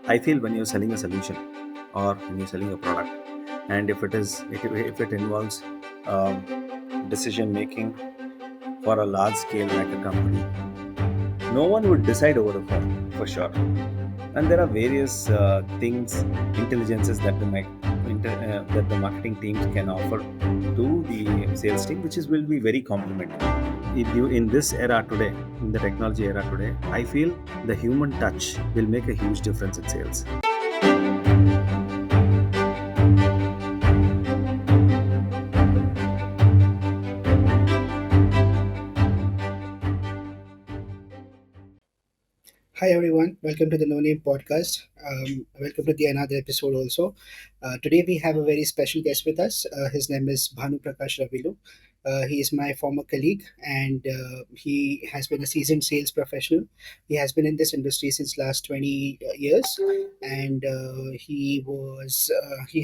I feel when you're selling a solution or when you're selling a product, and if it involves decision making for a large scale like a company, no one would decide over the phone for sure. And there are various things, intelligences that that the marketing teams can offer to the sales team, which is will be very complementary. In this era today, in the technology era today, I feel the human touch will make a huge difference in sales. Hi everyone, welcome to the NoName Podcast. Welcome to the another episode also. Today we have a very special guest with us. His name is Bhanu Prakash Ravillu. He is my former colleague and he has been a seasoned sales professional. He has been in this industry since last 20 years and he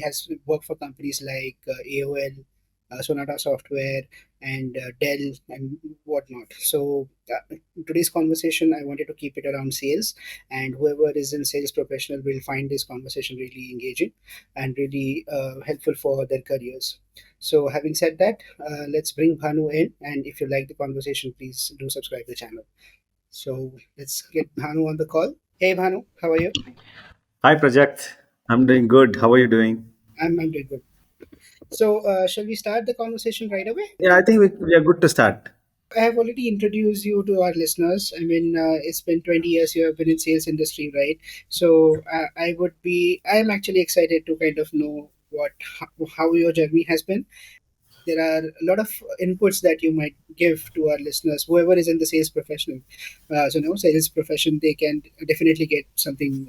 has worked for companies like AOL, Sonata Software, and Dell and whatnot. So today's conversation, I wanted to keep it around sales, and whoever is in sales professional will find this conversation really engaging and really helpful for their careers. So having said that, let's bring Bhanu in, and if you like the conversation, please do subscribe the channel. So let's get Bhanu on the call. Hey Bhanu, how are you? Hi, Project. I'm doing good. How are you doing? I'm doing good. So shall we start the conversation right away? Yeah, I think we are good to start. I have already introduced you to our listeners. I mean, it's been 20 years you have been in sales industry, right? So I am actually excited to kind of know how your journey has been. There are a lot of inputs that you might give to our listeners, whoever is in the sales professional. Sales profession, they can definitely get something,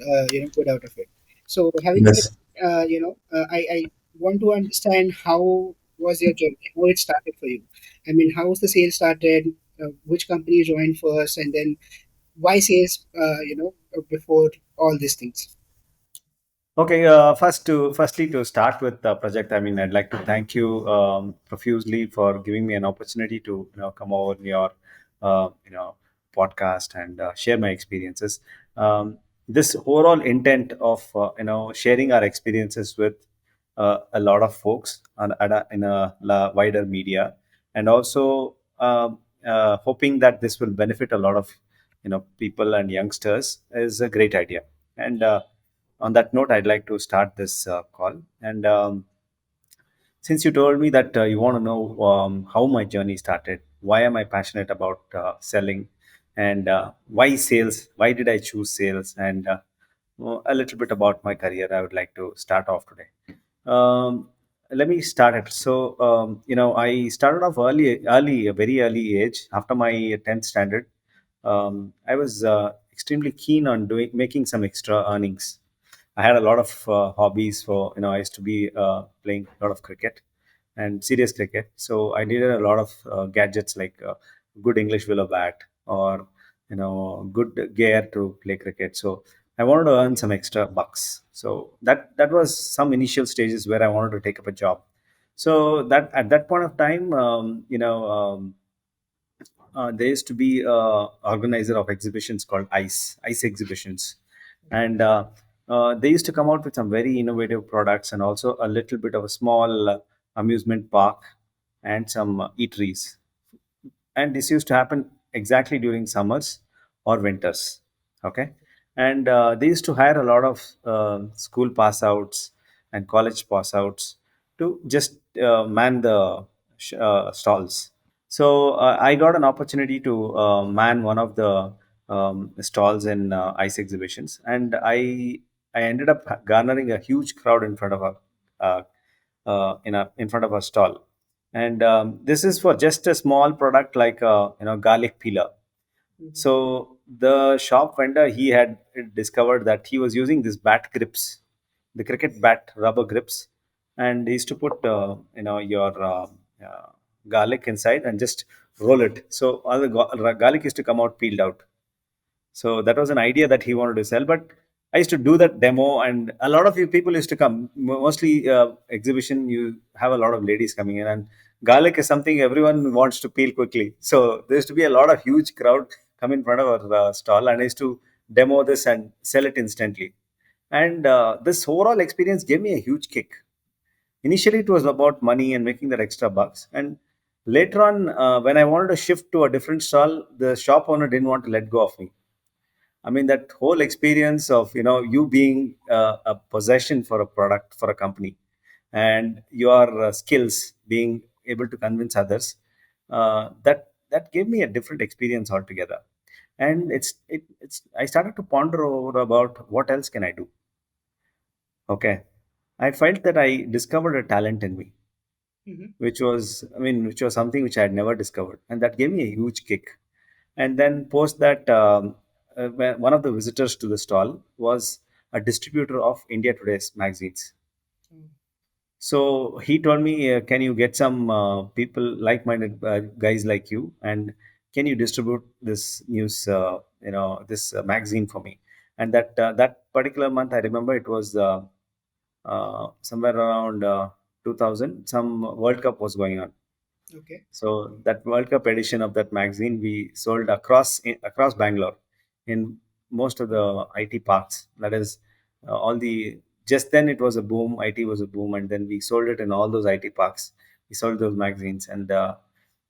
good out of it. So having said, Yes. I want to understand how was your journey, how it started for you. I mean, how was the sales started? Which company you joined first, and then why sales? Before all these things. Okay, firstly to start with the project, I mean, I'd like to thank you profusely for giving me an opportunity to come over in your uh, you know podcast and share my experiences. This overall intent of sharing our experiences with a lot of folks in a wider media, and also hoping that this will benefit a lot of people and youngsters is a great idea. And on that note, I'd like to start this call. And since you told me that you want to know how my journey started, why am I passionate about selling, and why sales? Why did I choose sales? And a little bit about my career, I would like to start off today. Let me start it. So, I started off a very early age after my 10th standard. I was extremely keen on making some extra earnings. I had a lot of hobbies. I used to be playing a lot of cricket and serious cricket. So I needed a lot of gadgets like good English willow bat or good gear to play cricket. So I wanted to earn some extra bucks. So that was some initial stages where I wanted to take up a job. So that at that point of time, there used to be a organizer of exhibitions called ice exhibitions, and they used to come out with some very innovative products and also a little bit of a small amusement park and some eateries. And this used to happen exactly during summers or winters. Okay. And they used to hire a lot of school pass outs and college pass outs to just man the stalls. So I got an opportunity to man one of the stalls in ice exhibitions, and I ended up garnering a huge crowd in front of uh, in front of a stall. And this is for just a small product like garlic peeler. So the shop vendor, he had discovered that he was using this bat grips, the cricket bat rubber grips, and he used to put your garlic inside and just roll it. So all the garlic used to come out peeled out. So that was an idea that he wanted to sell. But I used to do that demo, and a lot of you people used to come. Mostly exhibition, you have a lot of ladies coming in, and garlic is something everyone wants to peel quickly. So there used to be a lot of huge crowd come in front of our stall, and I used to demo this and sell it instantly. And this overall experience gave me a huge kick. Initially, it was about money and making that extra bucks. And later on, when I wanted to shift to a different stall, the shop owner didn't want to let go of me. I mean, that whole experience of you being a possession for a product for a company, and your skills being able to convince others, that gave me a different experience altogether. And it's I started to ponder over about what else can I do. Okay, I felt that I discovered a talent in me, Mm-hmm. which was something which I had never discovered, and that gave me a huge kick. And then post that, one of the visitors to the stall was a distributor of India Today's magazines. Mm. So he told me, "Can you get some people, like-minded guys like you, and can you distribute this news, this magazine for me?" And that particular month, I remember it was somewhere around 2000. Some World Cup was going on, Okay. so that World Cup edition of that magazine we sold across Bangalore, in most of Mm. the IT parks. That is, all the just then it was a boom. IT was a boom, and then we sold it in all those IT parks. We sold those magazines, and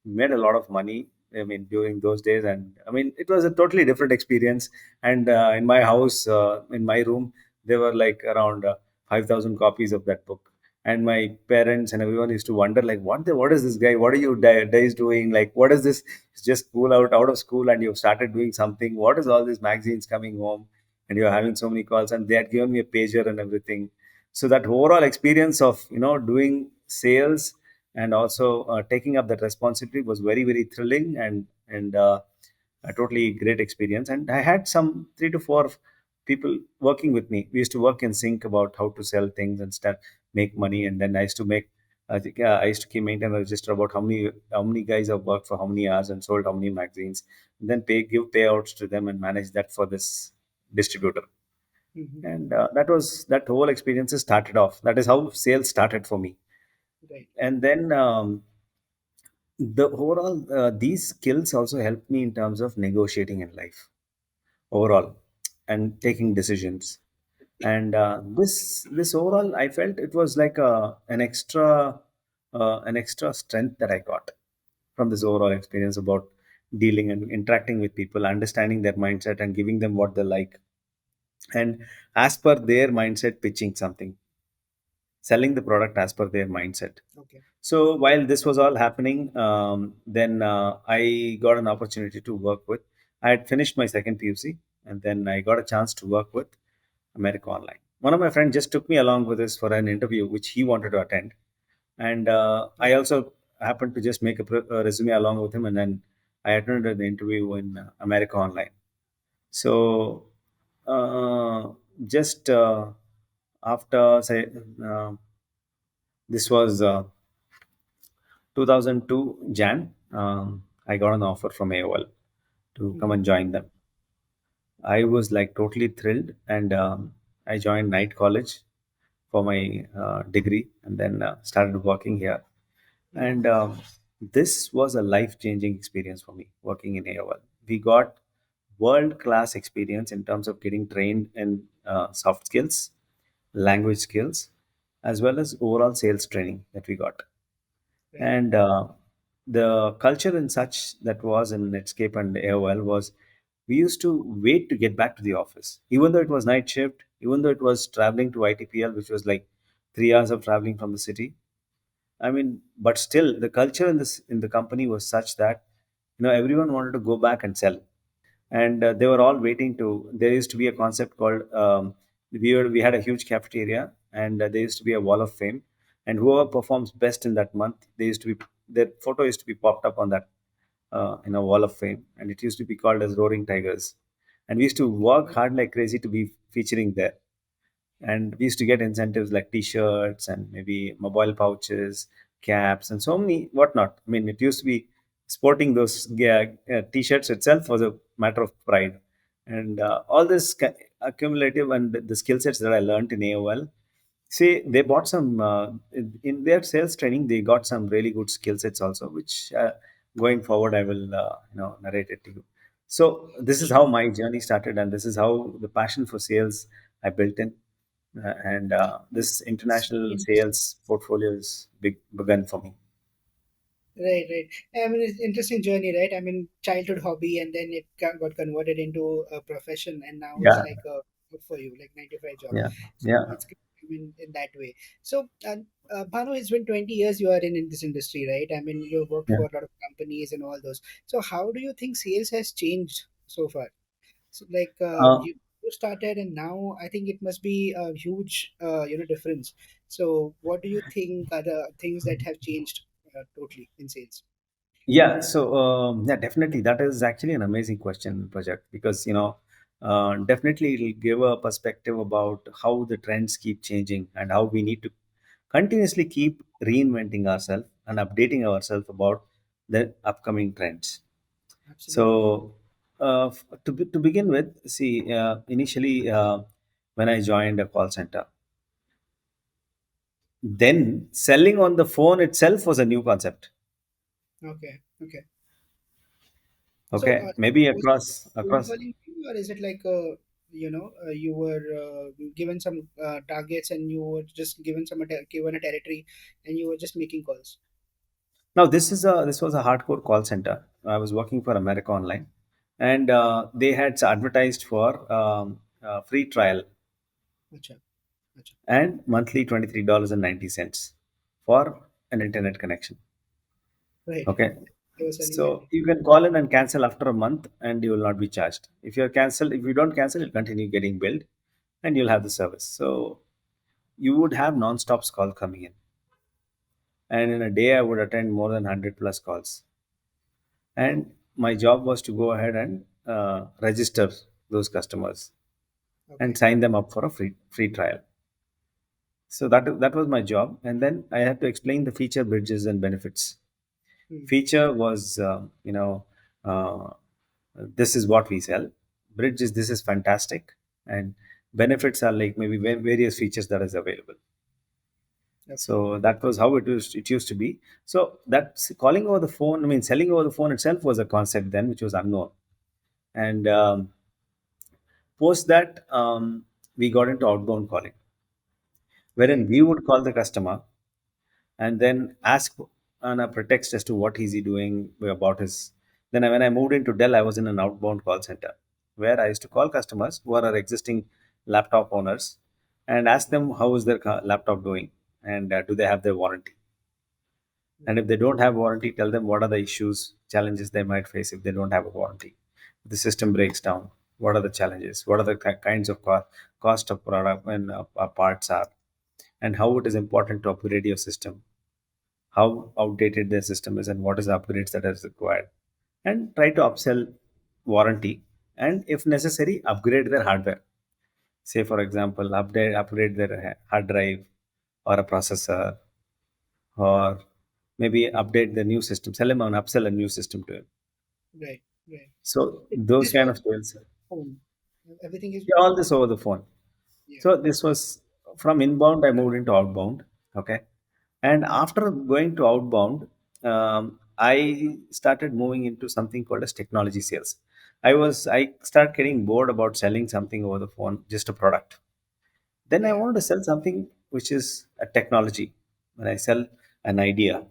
we made a lot of money. I mean, during those days, and I mean, it was a totally different experience. And in my house, in my room, there were like around 5,000 copies of that book, and my parents and everyone used to wonder, like, what is this guy, what are you days doing, like, what is this? It's just out of school and you've started doing something. What is all these magazines coming home, and you're having so many calls? And they had given me a pager and everything. So that overall experience of doing sales and also taking up that responsibility was very, very thrilling, and a totally great experience. And I had some 3 to 4 people working with me. We used to work in sync about how to sell things and stuff, make money. And then I used to make, I think, I used to keep maintain a register about how many guys have worked for how many hours and sold how many magazines, and then give payouts to them and manage that for this distributor. Mm-hmm. And that whole experience started off. That is how sales started for me. Right. And then the overall these skills also helped me in terms of negotiating in life overall, and Mm-hmm. taking decisions. And this overall, I felt it was like an extra strength that I got from this overall experience about dealing and interacting with people, understanding their mindset and giving them what they like, and as per their mindset, pitching something, selling the product as per their mindset. Okay. So while this was all happening, then I got an opportunity to work with. I had finished my second PUC, and then I got a chance to work with America Online. One of my friends just took me along with us for an interview which he wanted to attend, and I Okay. also happened to just make a resume along with him, and then I attended the interview in America Online. So uh, just after say this was 2002 Jan, I got an offer from AOL to come Mm-hmm. and join them. I was like totally thrilled, and I joined night college for my degree, and then started working here. Mm-hmm. And this was a life changing experience for me working in AOL. We got world class experience in terms of getting trained in soft skills, language skills, as well as overall sales training that we got. Right. And the culture in such that was in Netscape and AOL was, we used to wait to get back to the office, even though it was night shift, even though it was traveling to ITPL, which was like 3 hours of traveling from the city. I mean, but still, the culture in the company was such that everyone wanted to go back and sell, and they were all waiting to. There used to be a concept called, we had a huge cafeteria, and there used to be a wall of fame, and whoever performs best in that month, they used to be their photo used to be popped up on that in a wall of fame, and it used to be called as Roaring Tigers, and we used to work Okay. hard like crazy to be featuring there. And we used to get incentives like t-shirts and maybe mobile pouches, caps, and so many whatnot. I mean, it used to be sporting those, yeah, t-shirts itself was a matter of pride. And all this accumulative and the skill sets that I learned in AOL. See, they bought some in their sales training. They got some really good skill sets also, which going forward I will narrate it to you. So this is how Sure. my journey started, and this is how the passion for sales I built in. and this international Sales. sales portfolio is begun for me. Right, right. I mean, it's interesting journey, right? I mean, childhood hobby, and then it got converted into a profession, and now it's Yeah, like a good for you, like 9 to 5 job. yeah, So yeah, it's good, I mean, in that way. So, Bhanu, it's been 20 years you are in this industry, right? I mean, you've worked yeah. for a lot of companies and all those. So, how do you think sales has changed so far? So, like, Uh, you started, and now I think it must be a huge, difference. So, what do you think are the things that have changed totally in sales? Yeah, so yeah, definitely that is actually an amazing question, project, because definitely it'll give a perspective about how the trends keep changing and how we need to continuously keep reinventing ourselves and updating ourselves about the upcoming trends. Absolutely. So to begin with, see, initially when I joined a call center, then selling on the phone itself was a new concept. Okay. Okay. So, Okay, maybe was it cold across. calling thing, or is it like you were given some targets, and you were just given a territory, and you were just making calls? Now this was a hardcore call center. I was working for America Online, and they had advertised for free trial Acha, acha. and monthly $23.90 for an internet connection. Right. Okay, They were selling that. so you can call in and cancel after a month, and you will not be charged. If you don't cancel, you'll continue getting billed, and you'll have the service. So you would have non-stop call coming in, and in a day I would attend more than 100 plus calls. And my job was to go ahead and register those customers and Okay. sign them up for a free trial. So that was my job, and then I had to explain the feature, bridges, and benefits. Hmm. Feature was uh, this is what we sell. Bridge is this is fantastic, and benefits are like maybe various features that is available. Okay. So that was how it used to be. So that's calling over the phone, I mean selling over the phone itself was a concept then which was unknown. And post that, we got into outbound calling, wherein Right. we would call the customer and then ask on a pretext as to what is he doing about his. Then when I moved into Dell, I was in an outbound call center where I used to call customers who are our existing laptop owners and ask them how is their laptop doing, and do they have their warranty. And Right. if they don't have warranty, tell them what are the issues, challenges they might face if they don't have a warranty. If the system breaks down, what are the challenges? What are the kinds of cost of product and parts are, and how it is important to upgrade your system, how outdated their system is, and what is the upgrades that is required. And try to upsell warranty, and if necessary, upgrade their hardware. Say, for example, upgrade their hard drive or a processor, or maybe update the new system, sell him an upsell a new system to him. Right. Right. So This those kind was of sales. phone. Everything is Yeah, all this over the phone. yeah. So this was from inbound, I moved into outbound. Okay. And after going to outbound, I started moving into something called as technology sales. I started getting bored about selling something over the phone, just a product. Then I Yeah. wanted to sell something which is a technology. When I sell an idea,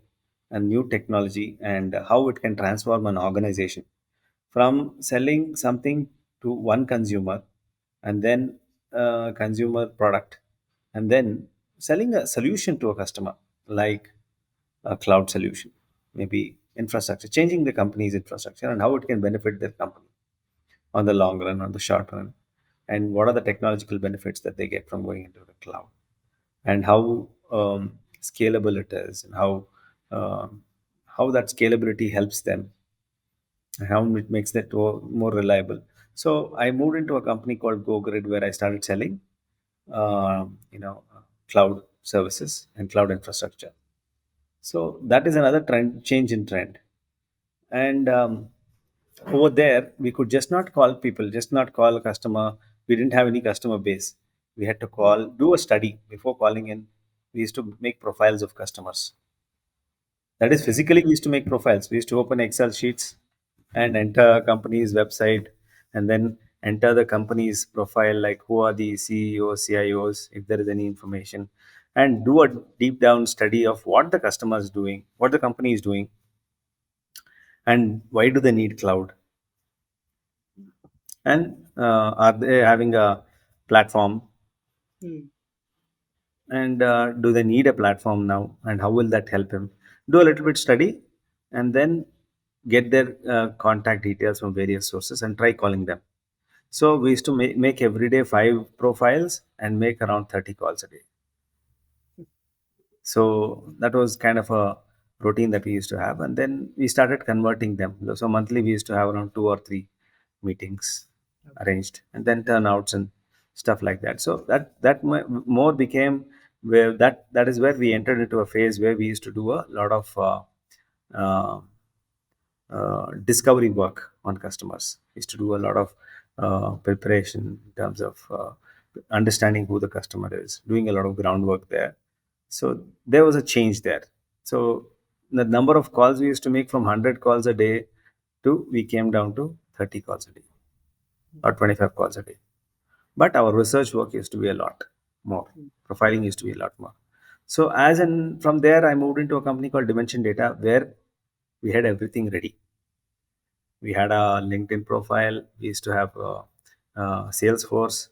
a new technology, and how it can transform an organization from selling something to one consumer, and then consumer product, and then selling a solution to a customer, like a cloud solution, maybe infrastructure, changing the company's infrastructure and how it can benefit their company on the long run, on the short run, and what are the technological benefits that they get from going into the cloud, and how scalable it is, and how that scalability helps them, and how it makes that more reliable. So I moved into a company called GoGrid where I started selling, cloud services and cloud infrastructure. So that is another change in trend. And over there, we could just not call people, just not call a customer. We didn't have any customer base. We had to do a study before calling in. We used to make profiles of customers. That is Right. physically, we used to make profiles. We used to open Excel sheets and enter a company's website, and then enter the company's profile, like who are the CEOs, CIOs, if there is any information, and do a deep down study of what the customer is doing, what the company is doing, and why do they need cloud, and are they having a platform, Mm. and do they need a platform now, and how will that help him. Do a little bit study, and then get their contact details from various sources and try calling them. So we used to make every day 5 profiles and make around 30 calls a day. So that was kind of a routine that we used to have, and then we started converting them. So monthly we used to have around 2 or 3 meetings Okay. arranged, and then turnouts and stuff like that. So more became where that is where we entered into a phase where we used to do a lot of uh, discovery work on customers. We used to do a lot of preparation in terms of understanding who the customer is, doing a lot of groundwork there. So there was a change there. So the number of calls we used to make from 100 calls a day to we came down to 30 calls a day or 25 calls a day. But our research work used to be a lot more. Mm. Profiling used to be a lot more. So as in from there, I moved into a company called Dimension Data where we had everything ready. We had a LinkedIn profile. We used to have Salesforce,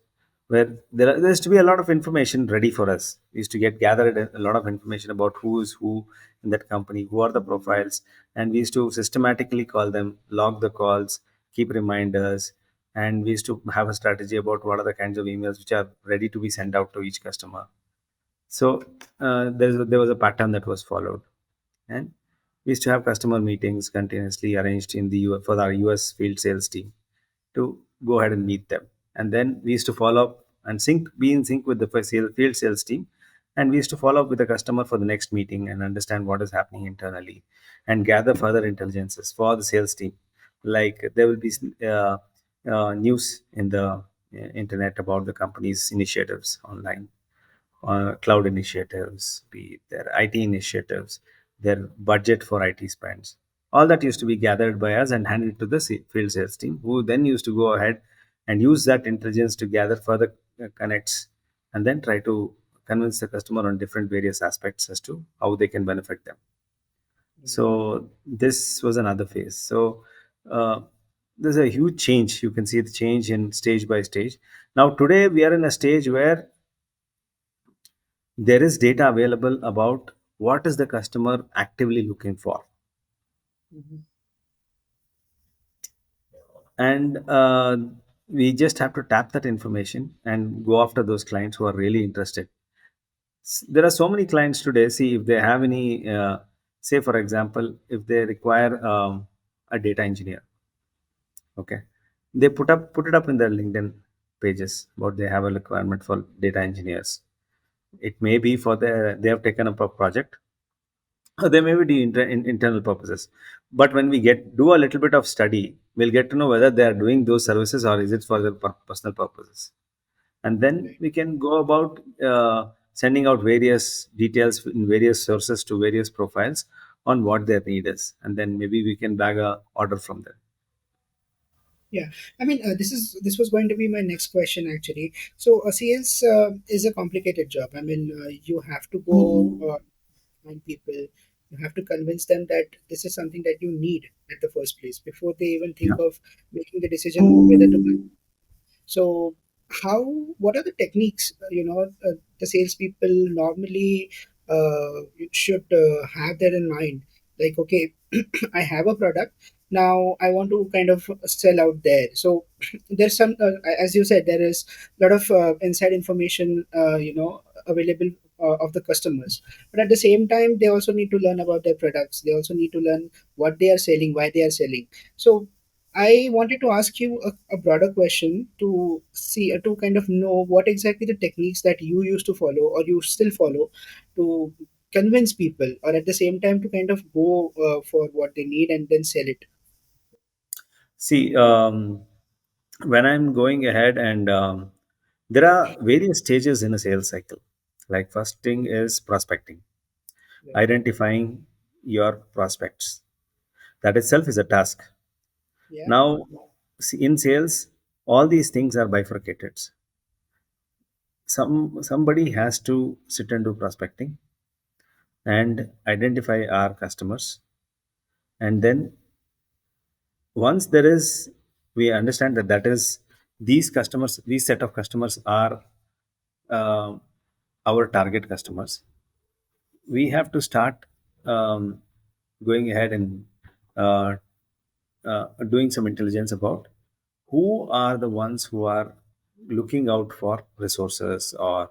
where there used to be a lot of information ready for us. We used to get gathered a lot of information about who is who in that company, who are the profiles, and we used to systematically call them, log the calls, keep reminders, and we used to have a strategy about what are the kinds of emails which are ready to be sent out to each customer. So there was a pattern that was followed, and we used to have customer meetings continuously arranged in the for our US field sales team to go ahead and meet them. And then we used to follow up and be in sync with the field sales team. And we used to follow up with the customer for the next meeting and understand what is happening internally and gather further intelligences for the sales team. Like there will be news in the internet about the company's initiatives online, cloud initiatives, be it their IT initiatives, their budget for IT spends. All that used to be gathered by us and handed to the field sales team, who then used to go ahead and use that intelligence to gather further connects and then try to convince the customer on different various aspects as to how they can benefit them. So this was another phase. So uh, there's a huge change. You can see the change in stage by stage. Now today we are in a stage where there is data available about what is the customer actively looking for, Mhm. and we just have to tap that information and go after those clients who are really interested. There are so many clients today. See if they have any say for example, if they require a data engineer. Okay, they put it up in their LinkedIn pages about they have a requirement for data engineers. It may be for they have taken up a project. They may be internal purposes, but when we get do a little bit of study, we'll get to know whether they are doing those services or is it for their personal purposes, and then Right. we can go about sending out various details in various sources to various profiles on what their need is, and then maybe we can bag a order from them. Yeah, I mean, this was going to be my next question actually. So, sales is a complicated job. I mean, you have to go find people. You have to convince them that this is something that you need at the first place before they even Yeah. think of making the decision whether to buy. So, how? What are the techniques? The salespeople normally should have that in mind. Like, okay, I have a product now. I want to kind of sell out there. So, there's some, as you said, there is a lot of inside information, available of the customers. But at the same time, they also need to learn about their products. They also need to learn what they are selling, why they are selling. So I wanted to ask you a broader question to see to kind of know what exactly the techniques that you used to follow or you still follow to convince people, or at the same time to kind of go for what they need and then sell it. See, when I'm going ahead and there are various stages in a sales cycle. Like first thing is prospecting, Right. identifying your prospects. That itself is a task. Yeah. Now, see, in sales, All these things are bifurcated. Somebody has to sit and do prospecting and identify our customers, and then once there is, we understand that that is, these customers, these set of customers are uh, our target customers. We have to start um, going ahead and uh, doing some intelligence about who are the ones who are looking out for resources or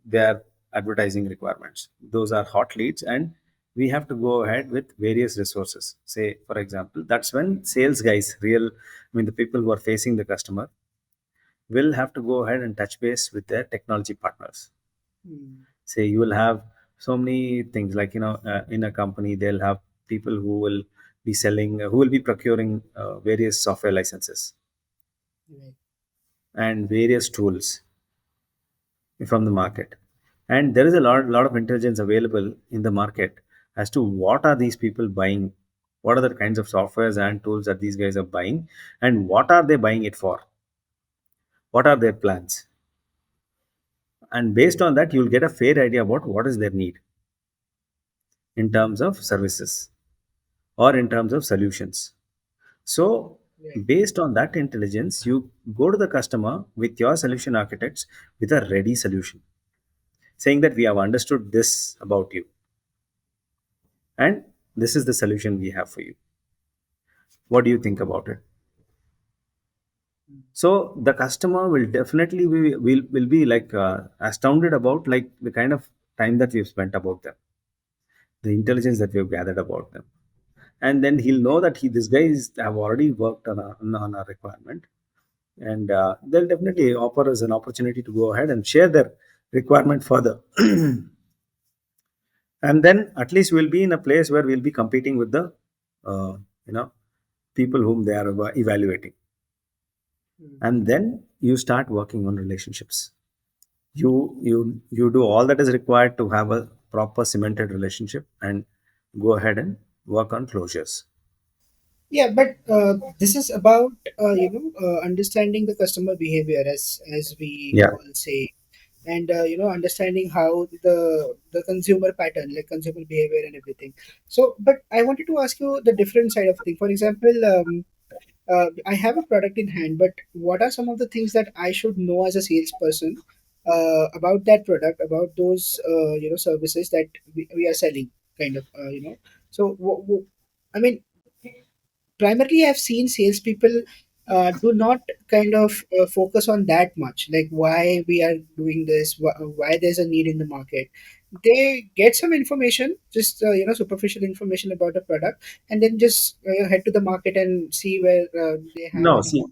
their advertising requirements. Those are hot leads, and we have to go ahead with various resources. Say, for example, that's when sales guys, real, I mean, the people who are facing the customer, will have to go ahead and touch base with their technology partners. Mm. Say you will have so many things like, in a company they'll have people who will be selling, who will be procuring various software licenses Right. and various tools from the market. And there is a lot of intelligence available in the market as to what are these people buying, what are the kinds of softwares and tools that these guys are buying, and what are they buying it for, what are their plans. And based on that, you'll get a fair idea about what is their need in terms of services or in terms of solutions. So, Right. based on that intelligence, you go to the customer with your solution architects with a ready solution, saying that we have understood this about you and this is the solution we have for you. What do you think about it? Mm. So the customer will definitely will be like astounded about like the kind of time that we've spent about them, the intelligence that we've gathered about them, and then he'll know that this guy have already worked on a requirement, and they'll definitely offer us an opportunity to go ahead and share their requirement further. And then at least we'll be in a place where we'll be competing with the uh, you know people whom they are evaluating. Mm. And then you start working on relationships. You do all that is required to have a proper cemented relationship and go ahead and work on closures. Yeah, but this is about understanding the customer behavior, as we Yeah. all say, and understanding how the consumer pattern, like consumer behavior and everything. So, but I wanted to ask you the different side of thing. For example, I have a product in hand, but what are some of the things that I should know as a salesperson about that product, about those services that we are selling, kind of So, I mean, primarily I've seen salespeople do not kind of focus on that much, like why we are doing this, why there's a need in the market. They get some information, just superficial information about the product, and then just head to the market and see where they have No, any. see,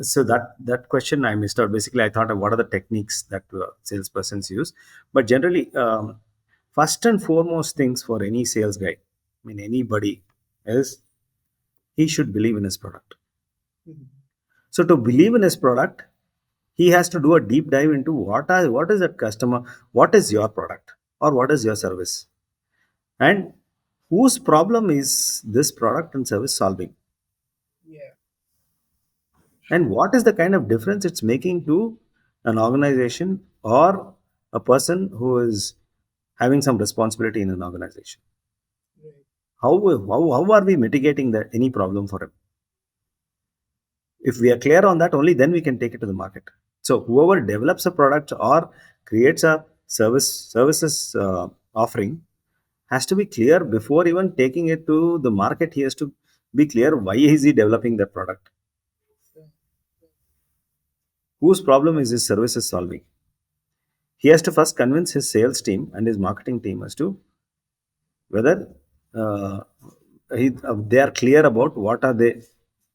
so that question I missed out. Basically, I thought of what are the techniques that salespersons use, but generally, first and foremost things for any sales guy, I mean anybody, is he should believe in his product. Mhm. So to believe in his product, he has to do a deep dive into what is that customer, what is your product or what is your service, and whose problem is this product and service solving, Yeah. and what is the kind of difference it's making to an organization or a person who is having some responsibility in an organization. Right. How are we mitigating any problem for him? If we are clear on that, only then we can take it to the market. So whoever develops a product or creates a services offering has to be clear before even taking it to the market. He has to be clear why is he developing that product, Right. whose problem is his services solving. He has to first convince his sales team and his marketing team as to whether uh, they are clear about what are they,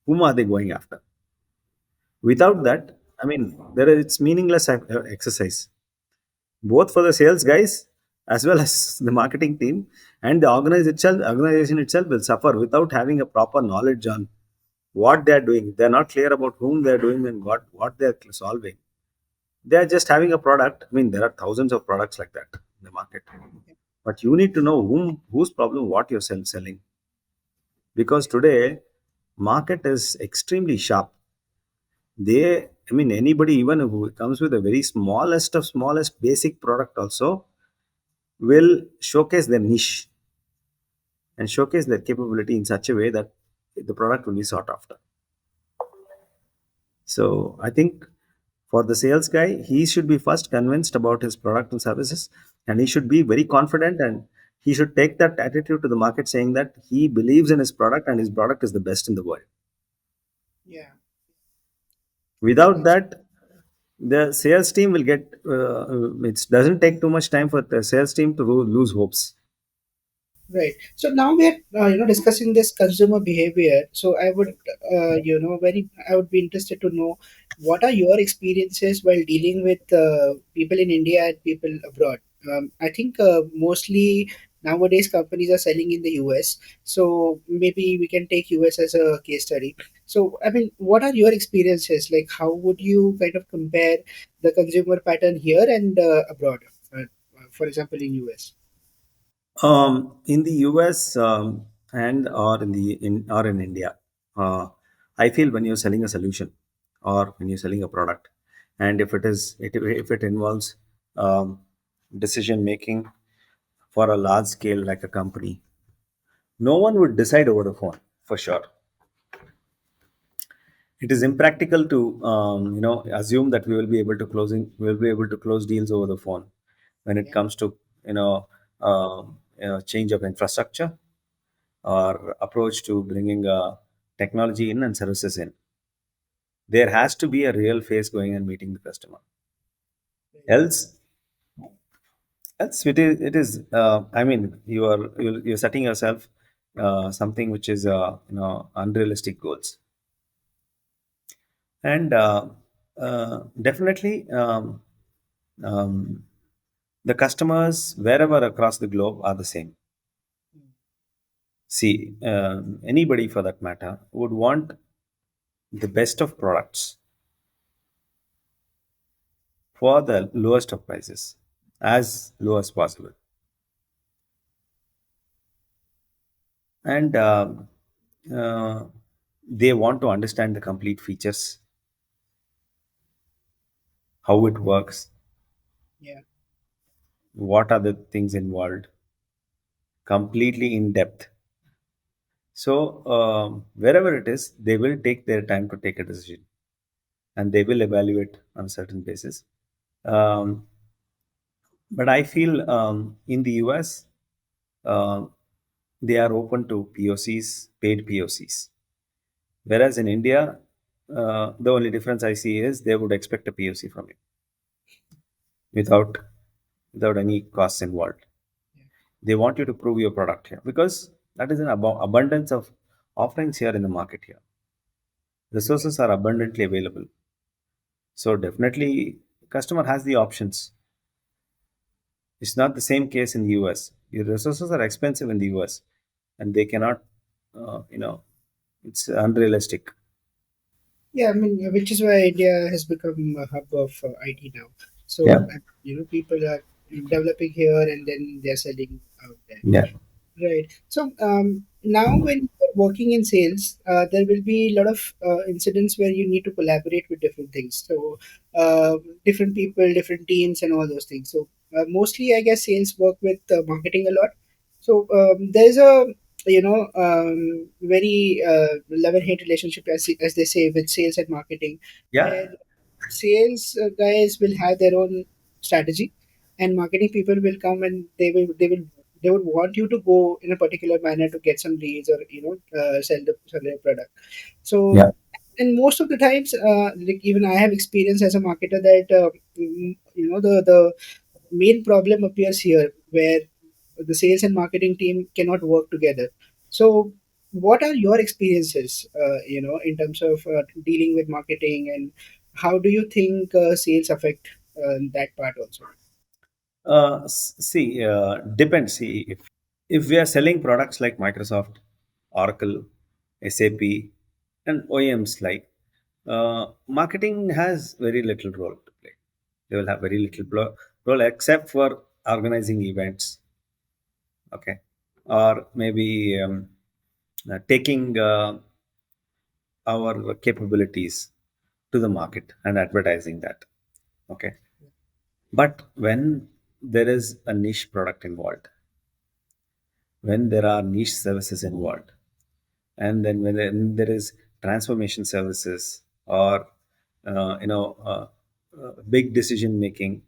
whom are they going after. Without that, I mean, it's meaningless exercise, both for the sales guys as well as the marketing team, and the organization itself will suffer without having a proper knowledge on what they are doing. They're not clear about whom they are doing and what they are solving. They are just having a product. I mean, there are thousands of products like that in the market, but you need to know whose problem what you're selling, because today market is extremely sharp. I mean, anybody, even who comes with a very smallest of smallest basic product also, will showcase their niche and showcase their capability in such a way that the product will be sought after. So I think for the sales guy, he should be first convinced about his product and services, and he should be very confident, and he should take that attitude to the market saying that he believes in his product and his product is the best in the world. Yeah, Without that's that, the sales team will get, it doesn't take too much time for the sales team to lose hopes. right. So now we are, discussing this consumer behavior. So I would, I would be interested to know what are your experiences while dealing with people in India and people abroad. I think mostly nowadays companies are selling in the US. So maybe we can take US as a case study. So I mean, what are your experiences? Like, how would you kind of compare the consumer pattern here and abroad? For example, in US. In the US, and or in India, I feel when you're selling a solution or when you're selling a product, and if it involves decision making for a large scale like a company, no one would decide over the phone for sure. It is impractical to assume that we will be able to close deals over the phone when it Yeah. comes to you know change of infrastructure or approach to bringing technology in and services in. There has to be a real face going and meeting the customer. Else, it is. I mean, you're setting yourself something which is unrealistic goals, and definitely um, the customers wherever across the globe are the same. Mm. See, anybody for that matter would want the best of products for the lowest of prices, as low as possible. And uh, they want to understand the complete features, how it works, Yeah. what are the things involved, completely in depth. So, wherever it is, they will take their time to take a decision and they will evaluate on a certain basis. Um, but I feel in the US, uh, they are open to POCs, paid POCs. Whereas in India, the only difference I see is they would expect a POC from you without any costs involved. Yeah. They want you to prove your product here because that is an abundance of offerings here in the market here. Right. Resources are abundantly available. So definitely customer has the options. It's not the same case in the US. Your resources are expensive in the US and they cannot, it's unrealistic. Yeah, I mean, which is why India has become a hub of IT now. Yeah. So, people are developing here and then they're selling out there. Yeah. Right. So now, when you're working in sales, there will be a lot of incidents where you need to collaborate with different things. So, different people, different teams, and all those things. So, mostly, I guess sales work with marketing a lot. So, there's a very love and hate relationship, as they say, with sales and marketing, Yeah. where sales guys will have their own strategy, and marketing people will come and they would want you to go in a particular manner to get some leads or sell their product. So, Yeah. and most of the times, like even I have experience as a marketer that the main problem appears here where the sales and marketing team cannot work together. So, what are your experiences, in terms of dealing with marketing, and how do you think sales affect that part also? See, depends. See, if we are selling products like Microsoft, Oracle, SAP, and OEMs like, marketing has very little role to play. They will have very little role except for organizing events, okay, or maybe taking our capabilities. to the market and advertising that. Okay. But when there is a niche product involved, when there are niche services involved, and then when there is transformation services or big decision making,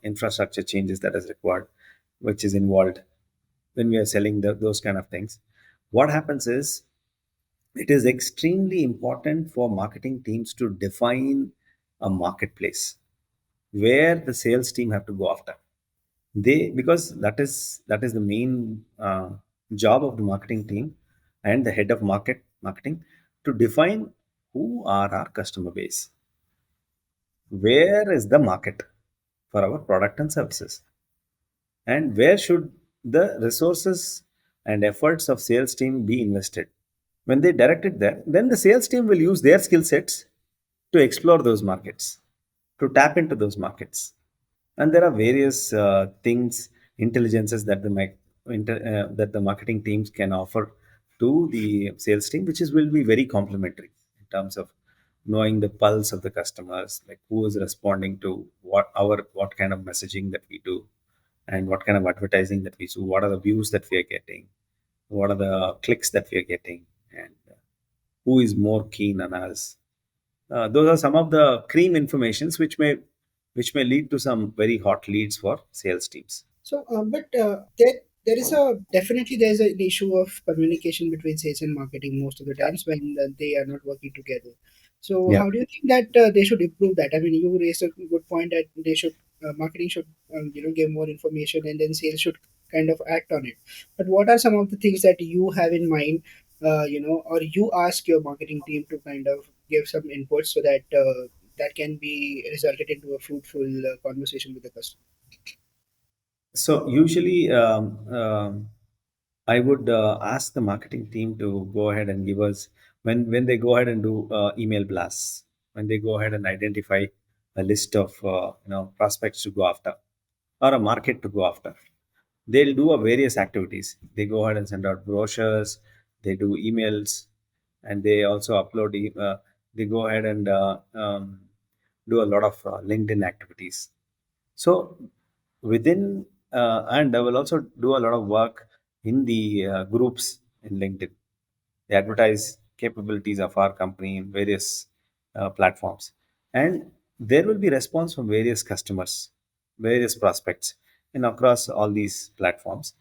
infrastructure changes that is required, which is involved when we are selling those kind of things, what happens is it is extremely important for marketing teams to define a marketplace where the sales team have to go after. They, because that is the main job of the marketing team and the head of marketing, to define who are our customer base, where is the market for our product and services, and where should the resources and efforts of sales team be invested. When they direct it there, then the sales team will use their skill sets to explore those markets, to tap into those markets. And there are various things, intelligences that that the marketing teams can offer to the sales team, which is will be very complementary in terms of knowing the pulse of the customers, like who is responding to what kind of messaging that we do, and what kind of advertising that we do, what are the views that we are getting, what are the clicks that we are getting, and who is more keen on us. Those are some of the cream informations which may lead to some very hot leads for sales teams. So, but there is a definitely there's an issue of communication between sales and marketing most of the Yeah. times when they are not working together. So, Yeah. how do you think that they should improve that? I mean, you raised a good point that they should marketing should give more information and then sales should kind of act on it. But what are some of the things that you have in mind, or you ask your marketing team to kind of give some input so that that can be resulted into a fruitful conversation with the customer? So usually, I would ask the marketing team to go ahead and give us, when they go ahead and do email blasts, when they go ahead and identify a list of prospects to go after, or a market to go after. They'll do a various activities. They go ahead and send out brochures, they do emails, and they also they go ahead and do a lot of LinkedIn activities. So within, and I will also do a lot of work in the groups in LinkedIn. They advertise capabilities of our company in various platforms, and there will be response from various customers, various prospects, and across all these platforms.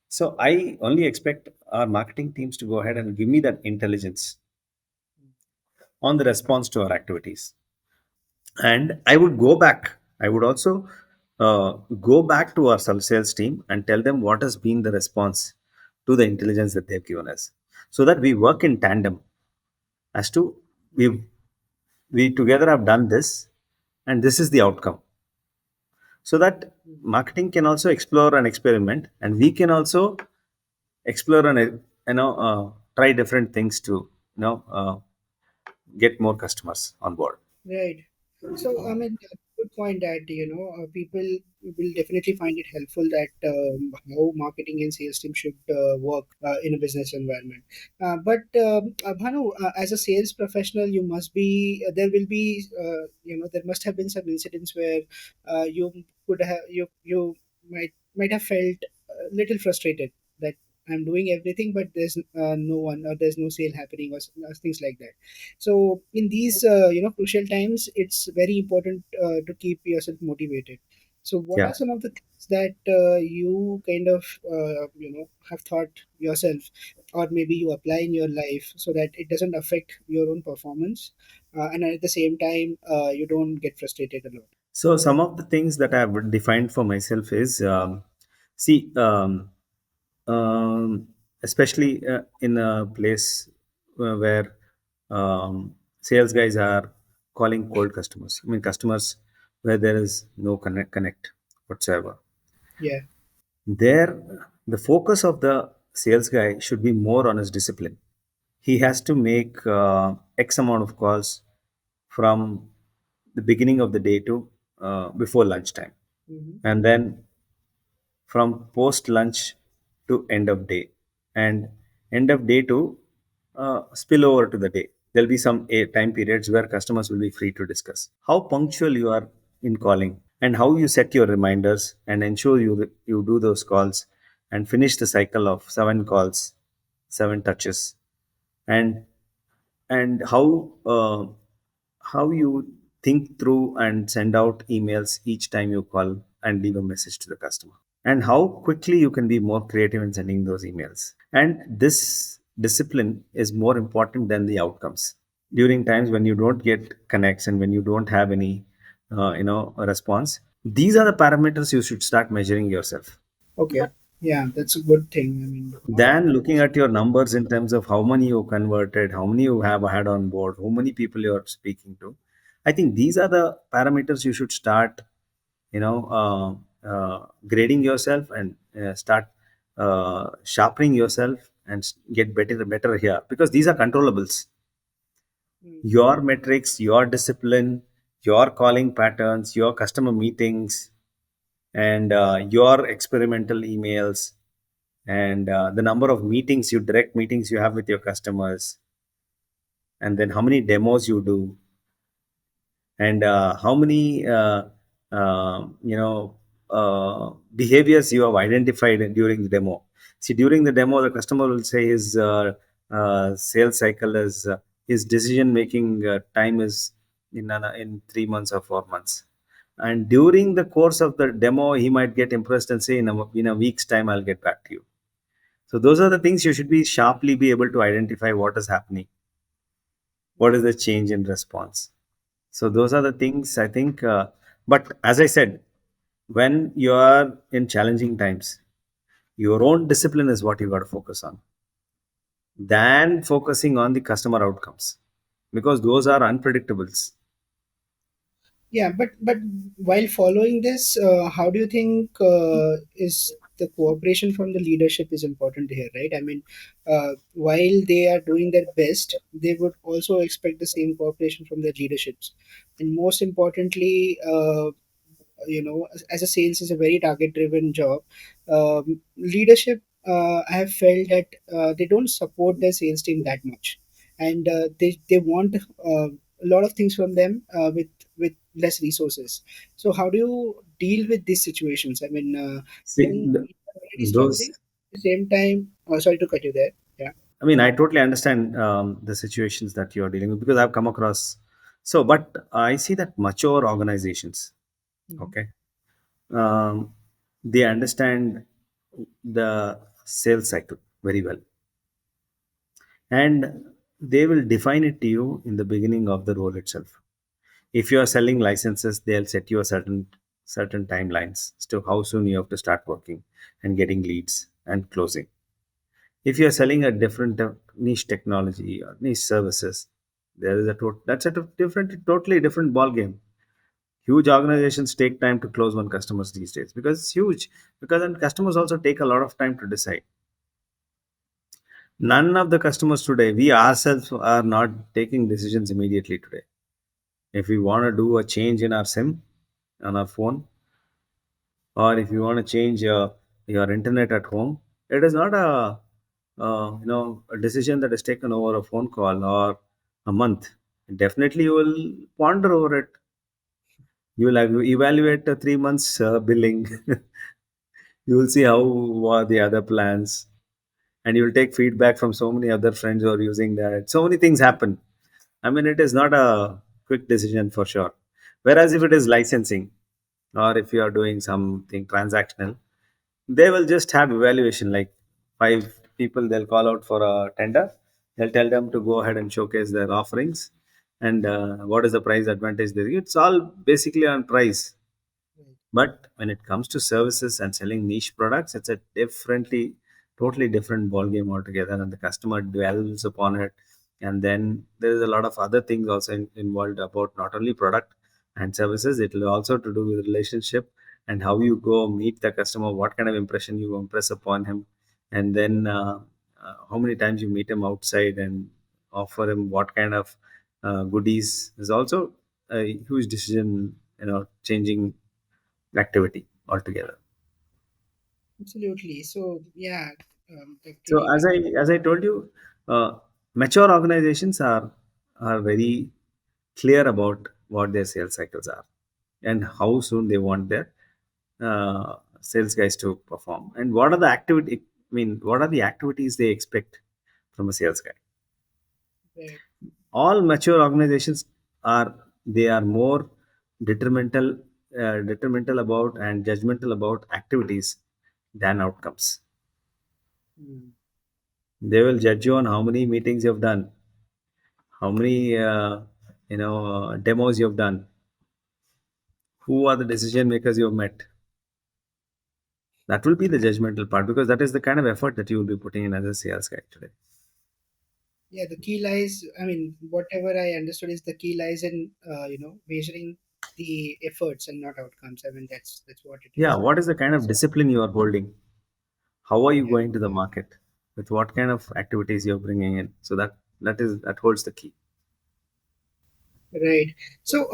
So I only expect our marketing teams to go ahead and give me that intelligence on the response to our activities. And I would go back. I would also go back to our sales team and tell them what has been the response to the intelligence that they've given us, so that we work in tandem as to we together have done this, and this is the outcome, so that marketing can also explore and experiment, and we can also explore and try different things to get more customers on board. Right. So, I mean, good point that, people will definitely find it helpful that how marketing and sales team should work in a business environment. But Bhanu, as a sales professional, you must be, there will be, there must have been some incidents where you you might have felt a little frustrated that I'm doing everything, but there's no one or there's no sale happening or things like that. So in these crucial times, it's very important to keep yourself motivated. So what Yeah. are some of the things that you kind of have thought yourself, or maybe you apply in your life so that it doesn't affect your own performance, and at the same time you don't get frustrated a lot. So some of the things that I've defined for myself is, see, especially in a place where sales guys are calling cold customers. I mean, customers where there is no connect whatsoever. Yeah. There, the focus of the sales guy should be more on his discipline. He has to make X amount of calls from the beginning of the day to before lunchtime, Hmm. and then from post lunch to end of day, and end of day to spill over to the day. There'll be some time periods where customers will be free to discuss how punctual you are in calling and how you set your reminders and ensure you do those calls and finish the cycle of 7 calls, 7 touches, and how you think through and send out emails each time you call and leave a message to the customer, and how quickly you can be more creative in sending those emails. And this discipline is more important than the outcomes during times when you don't get connects and when you don't have any a response. These are the parameters you should start measuring yourself, Okay. Yeah, that's a good thing. I mean, than looking at your numbers in terms of how many you converted, how many you have had on board, how many people you're speaking to. I think these are the parameters you should start, grading yourself and start sharpening yourself and get better here, because these are controllables. mm, Your metrics, your discipline, your calling patterns, your customer meetings, and your experimental emails, and the number of direct meetings you have with your customers, and then how many demos you do, and how many behaviors you have identified during the demo. See, during the demo, the customer will say his sales cycle is his decision making time is in 3 months or 4 months. And during the course of the demo, he might get impressed and say, in a week's time, I'll get back to you. So those are the things you should be sharply be able to identify what is happening, what is the change in response. So those are the things I think. But as I said, when you are in challenging times, your own discipline is what you got to focus on, than focusing on the customer outcomes, because those are unpredictables. yeah, but while following this, how do you think is the cooperation from the leadership is important here, right? I mean, while they are doing their best, they would also expect the same cooperation from their leaderships, and most importantly, as a sales is a very target driven job. Leadership, I have felt that they don't support their sales team that much, and they want a lot of things from them with less resources. So how do you deal with these situations? I mean, See, when you're already struggling, those. at the same time, sorry to cut you there. Yeah. I mean, I totally understand the situations that you're dealing with, because I've come across. So, but I see that mature organizations, Mhm. okay, um, they understand the sales cycle very well, and they will define it to you in the beginning of the role itself. If you are selling licenses, they'll set you a certain timelines as to how soon you have to start working and getting leads and closing. If you are selling a different niche technology or niche services, there is that's a totally different ball game. Huge organizations take time to close one customers these days because it's huge. Because then customers also take a lot of time to decide. None of the customers today, we ourselves are not taking decisions immediately today. If we want to do a change in our SIM on our phone, or if you want to change your internet at home, it is not a decision that is taken over a phone call or a month. Definitely, you will ponder over it. You will evaluate the 3 months billing. You will see how are the other plans, and you will take feedback from so many other friends who are using that. So many things happen. I mean, it is not a quick decision for sure. Whereas if it is licensing, or if you are doing something transactional, they will just have evaluation, like 5 people they'll call out for a tender. They'll tell them to go ahead and showcase their offerings, and what is the price advantage there. It's all basically on price. But when it comes to services and selling niche products, it's a totally different ballgame altogether, and the customer dwells upon it. And then there is a lot of other things also involved about not only product and services. It will also to do with relationship and how you go meet the customer, what kind of impression you impress upon him, and then how many times you meet him outside and offer him what kind of goodies is also a huge decision, changing activity altogether. Absolutely. So yeah, So totally. as I told you, mature organizations are. are very clear about what their sales cycles are and how soon they want their sales guys to perform and what are the activity. I mean, what are the activities they expect from a sales guy? Right. All mature organizations are they are more detrimental detrimental about and judgmental about activities than outcomes. Mm. They will judge you on how many meetings you've done, how many demos you've done, who are the decision makers you've met. That will be the judgmental part because that is the kind of effort that you will be putting in as a sales guy today. Yeah, the key lies. I mean, whatever I understood is the key lies in measuring the efforts and not outcomes. I mean, that's what it Yeah, is. what is the kind of discipline you are holding? How are you Yeah. going to the market? With what kind of activities you're bringing in? So that holds the key. Right. So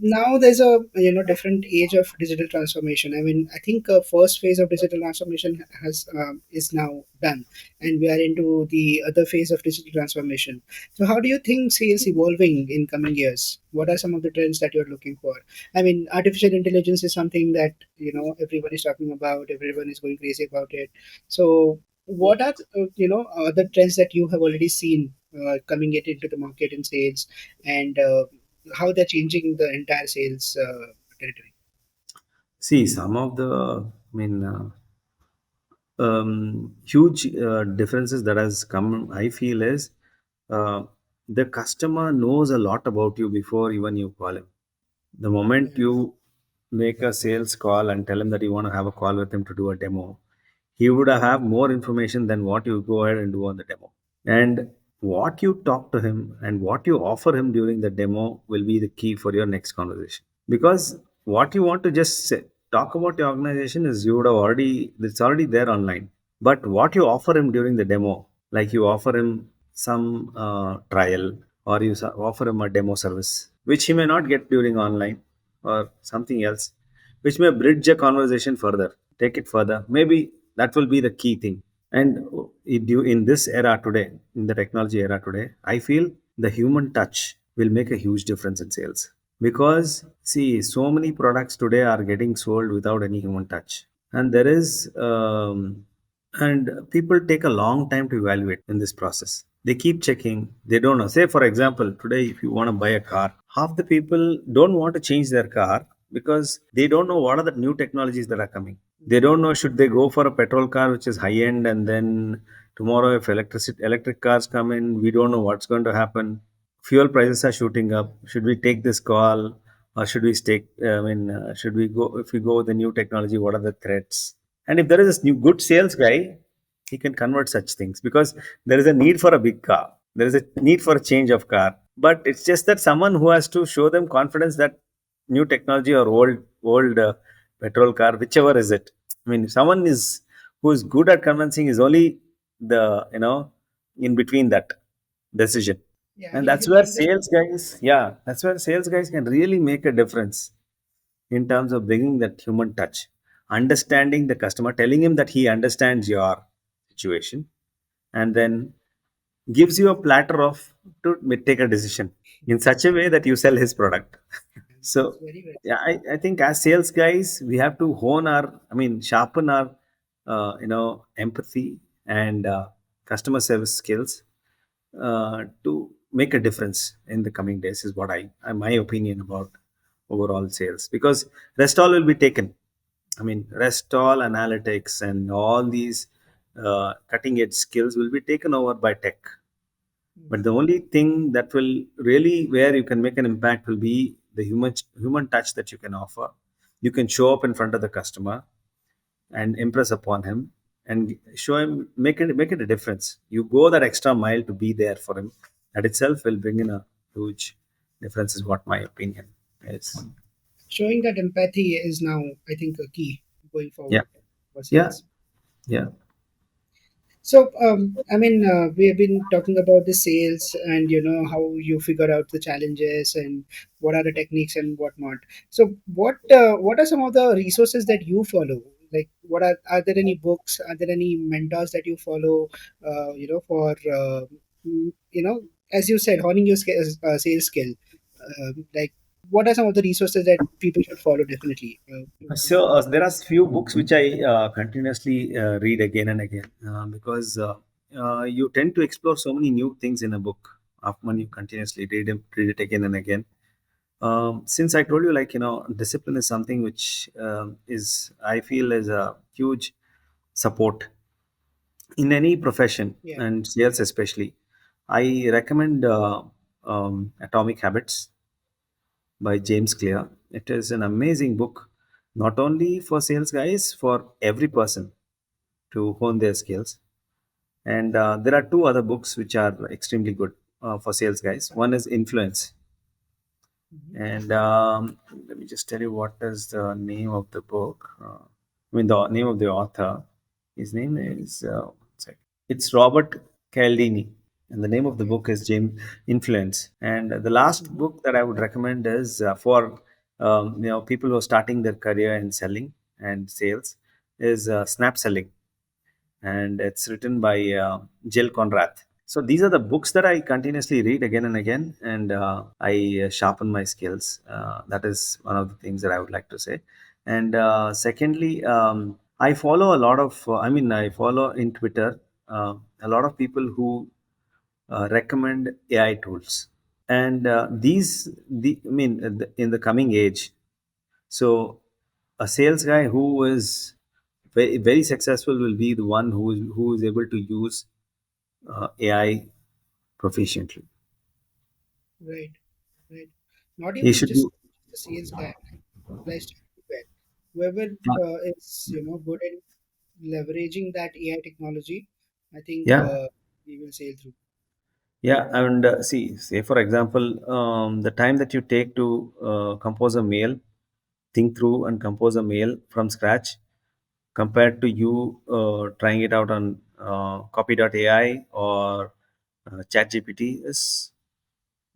now there's a different age of digital transformation. I mean, I think first phase of digital transformation has is now done, and we are into the other phase of digital transformation. So how do you think sales evolving in coming years? What are some of the trends that you're looking for? I mean, artificial intelligence is something that everyone is talking about. Everyone is going crazy about it. So what are other trends that you have already seen coming it into the market in sales? And how they're changing the entire sales territory. See, some of the, huge differences that has come, I feel, is uh, the customer knows a lot about you before even you call him. The moment Yeah. you make a sales call and tell him that you want to have a call with him to do a demo, he would have more information than what you go ahead and do on the demo. And what you talk to him and what you offer him during the demo will be the key for your next conversation. Because what you want to just say, talk about your organization is you would have already, it's already there online. But what you offer him during the demo, like you offer him some trial or you offer him a demo service, which he may not get during online or something else, which may bridge a conversation further, take it further. Maybe that will be the key thing. And in this era today, in the technology era today, I feel the human touch will make a huge difference in sales. Because, see, so many products today are getting sold without any human touch. And there is, and people take a long time to evaluate in this process. They keep checking. They don't know. Say, for example, today, if you want to buy a car, half the people don't want to change their car because they don't know what are the new technologies that are coming. They don't know should they go for a petrol car which is high end, and then tomorrow if electric cars come in, we don't know what's going to happen. Fuel prices are shooting up. Should we take this call or should we stay? Should we go if we go with the new technology? What are the threats? And if there is this new good sales guy, he can convert such things because there is a need for a big car. There is a need for a change of car. But it's just that someone who has to show them confidence that new technology or old petrol car, whichever is it. I mean, if someone is who is good at convincing is only the in between that decision. Yeah, And he'll that's where understand. sales guys, yeah, that's where sales guys can really make a difference in terms of bringing that human touch, understanding the customer, telling him that he understands your situation, and then gives you a platter of to take a decision in such a way that you sell his product. That's So, very well yeah, said. I think as sales guys, we have to sharpen our, empathy and customer service skills to make a difference in the coming days is what my opinion about overall sales because rest all will be taken. I mean, rest all analytics and all these cutting edge skills will be taken over by tech. But Mm. the only thing that will really where you can make an impact will be the human touch that you can offer. You can show up in front of the customer and impress upon him and show him make it a difference. You go that extra mile to be there for him. That itself will bring in a huge difference is what my opinion is. Showing that empathy is now, I think, a key going Yeah. forward for Yeah. sales. Yeah. So, I mean, we have been talking about the sales and how you figure out the challenges and what are the techniques and whatnot. So, what are some of the resources that you follow? Like, are there any books? Are there any mentors that you follow? For as you said, honing your sales skill. Like, what are some of the resources that people should follow definitely to So improve? there are few books which I continuously read again and again because you tend to explore so many new things in a book when you continuously read it again and again. Since I told you, like, discipline is something which is, I feel, is a huge support in any profession Yeah. and sales especially. I recommend Atomic Habits by James Clear. It is an amazing book, not only for sales guys, for every person to hone their skills. And there are two other books which are extremely good for sales guys. One is Influence, Mhm. and let me just tell you what is the name of the book. The name of the author. His name is one sec. It's Robert Cialdini, and the name of the Okay. book is James Influence. And the last Mhm. book that I would recommend is for people who are starting their career in selling and sales is Snap Selling, and it's written by Jill Conrad. So these are the books that I continuously read again and again, and I sharpen my skills. That is one of the things that I would like to say. And secondly, I follow a lot of. I follow in Twitter a lot of people who recommend AI tools, and in the coming age. So a sales guy who is very, very successful will be the one who is able to use AI proficiently. Right. Right. Not He even should just do. the sales guy, like applies to everywhere. Whoever is good at leveraging that AI technology, I think Yeah, we will sail through. yeah, and see, say for example, the time that you take to compose a mail, think through and compose a mail from scratch, compared to you trying it out on copy.ai or ChatGPT is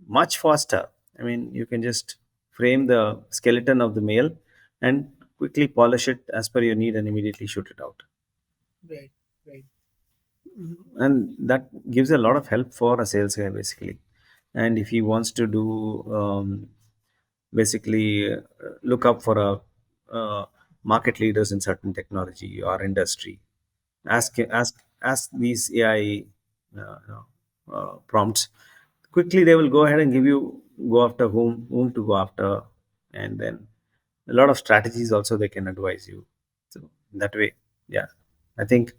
much faster. I mean, you can just frame the skeleton of the mail and quickly polish it as per your need and immediately shoot it out. Right. Right. And that gives a lot of help for a sales guy basically. And if he wants to do basically look up for market leaders in certain technology or industry, Yeah. ask these AI prompts. Quickly they will go ahead and give you, go after whom to go after, and then a lot of strategies also they can advise you. So that way, yeah, I think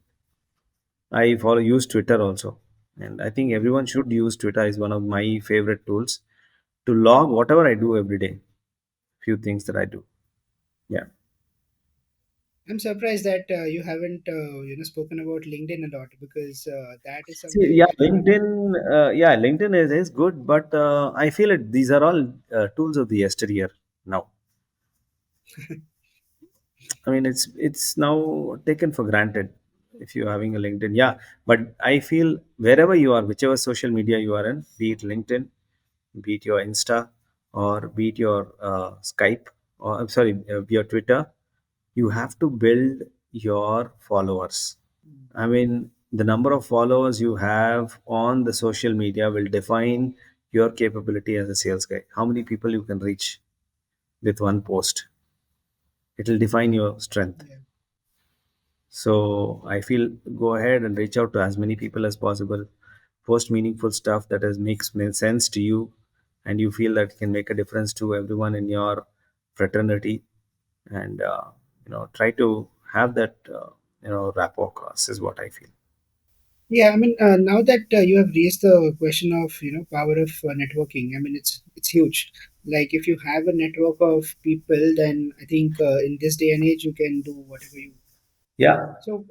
I follow use Twitter also, and I think Mhm. everyone should use Twitter. Is one of my favorite tools to log whatever I do every day. Few things that I do. Yeah. I'm surprised that you haven't spoken about LinkedIn a lot because that is See, something yeah, that LinkedIn is good, but I feel it. These are all tools of the yesteryear now. I mean, it's now taken for granted if you're having a LinkedIn. Yeah, but I feel wherever you are, whichever social media you are in, be it LinkedIn, be it your Insta, or be it your Skype, or I'm sorry, your Twitter, you have to build your followers. I mean, the number of followers you have on the social media will define your capability as a sales guy. How many people you can reach with one post? It will define your strength. yeah. So I feel go ahead and reach out to as many people as possible. Post meaningful stuff that makes sense to you, and you feel that can make a difference to everyone in your fraternity. And try to have that rapport course is what I feel. Yeah, I mean, now that you have raised the question of power of networking, I mean it's huge. Like if you have a network of people, then I think in this day and age you can do whatever you. Yeah. So,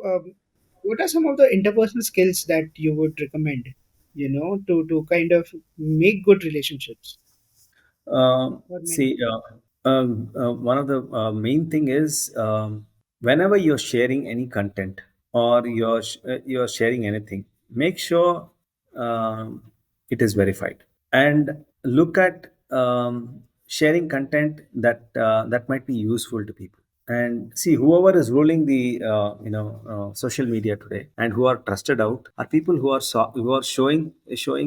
what are some of the interpersonal skills that you would recommend? To kind of make good relationships or See, maintain. one of the main thing is whenever you're sharing any content or you're sharing anything, make sure it is verified, and look at sharing content that might be useful to people. And see, whoever is ruling the social media today and who are trusted out are people who are who are showing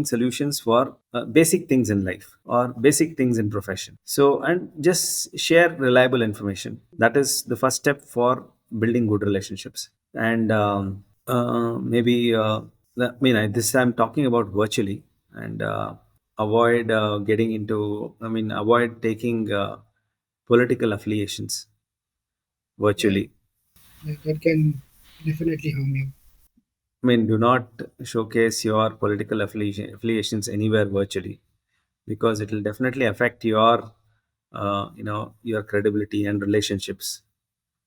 solutions for basic things in life or basic things in profession. So, and just share reliable information. That is the first step for building good relationships. And maybe I mean, this I'm talking about virtually, and avoid getting into. I mean, avoid taking political affiliations Yeah, virtually. that can definitely harm you. I mean, do not showcase your political affiliations anywhere virtually, because it will definitely affect your, your credibility and relationships.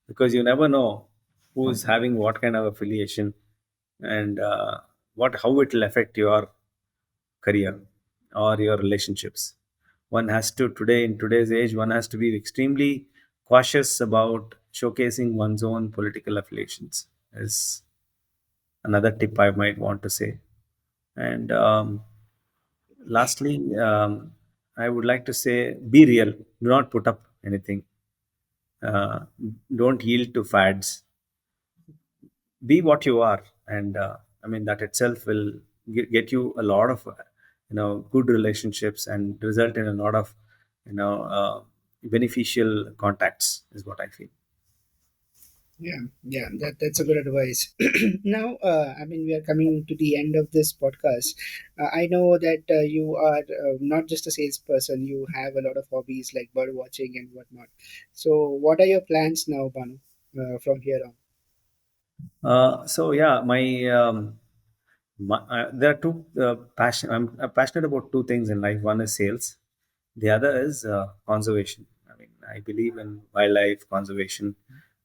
Because you never know who's having what kind of affiliation, and what how it will affect your career or your relationships. One has to today in today's age, one has to be extremely cautious about showcasing one's own political affiliations. Is another tip I might want to say. And lastly, I would like to say be real. Do not put up anything. Uh, don't yield to fads. Be what you are. And I mean, that itself will get you a lot of, good relationships and result in a lot of, beneficial contacts, is what I feel. Yeah, yeah, that's a good advice. Now, I mean, we are coming to the end of this podcast. I know that you are not just a salesperson. You have a lot of hobbies like bird watching and whatnot. So, what are your plans now, Banu, from here on? So yeah, there are two passion. I'm passionate about two things in life. One is sales, the other is conservation. I mean, I believe in wildlife conservation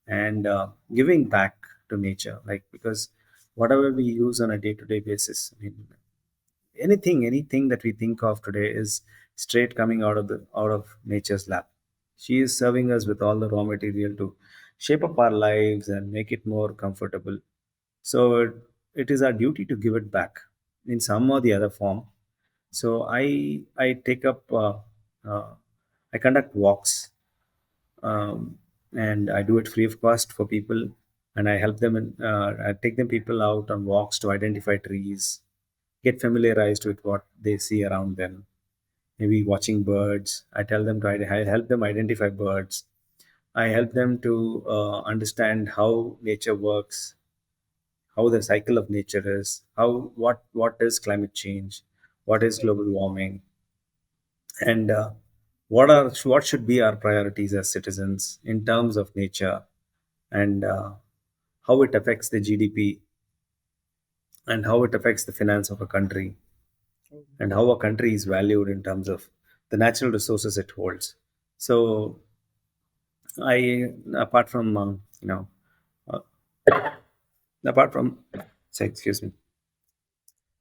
and giving back to nature. Like, because whatever we use on a day-to-day basis, I mean, anything that we think of today is straight coming out of nature's lab. She is serving us with all the raw material to shape up our lives and make it more comfortable. So it is our duty to give it back in some or the other form. So I take up uh, I conduct walks, and I do it free of cost for people, and I help them. I take them people out on walks to identify trees, get familiarized with what they see around them. Maybe watching birds. I tell them to. I help them identify birds. I help them to understand how nature works, how the cycle of nature is, how what is climate change, what is Right. global warming, and what should be our priorities as citizens in terms of nature, and how it affects the GDP, and how it affects the finance of a country, Oh, and how a country is valued in terms of the natural resources it holds. So I, apart from uh, apart from, say, excuse me,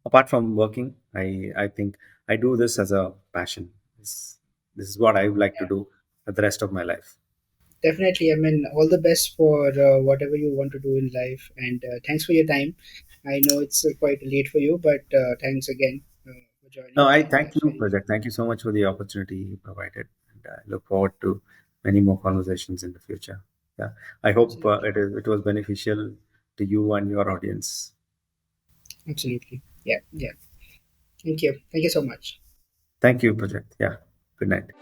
apart from working, I think I do this as a passion. This is what I would like to do for the rest of my life. definitely. I mean, all the best for whatever you want to do in life, and thanks for your time. I know it's quite late for you, but thanks again for No, joining the I thank you, conversation. project. Thank you so much for the opportunity you provided, and I look forward to many more conversations in the future. Yeah, I hope Absolutely, it was beneficial to you and your audience. absolutely. Yeah, yeah. Thank you. Thank you so much. Thank you, project. Yeah, good night.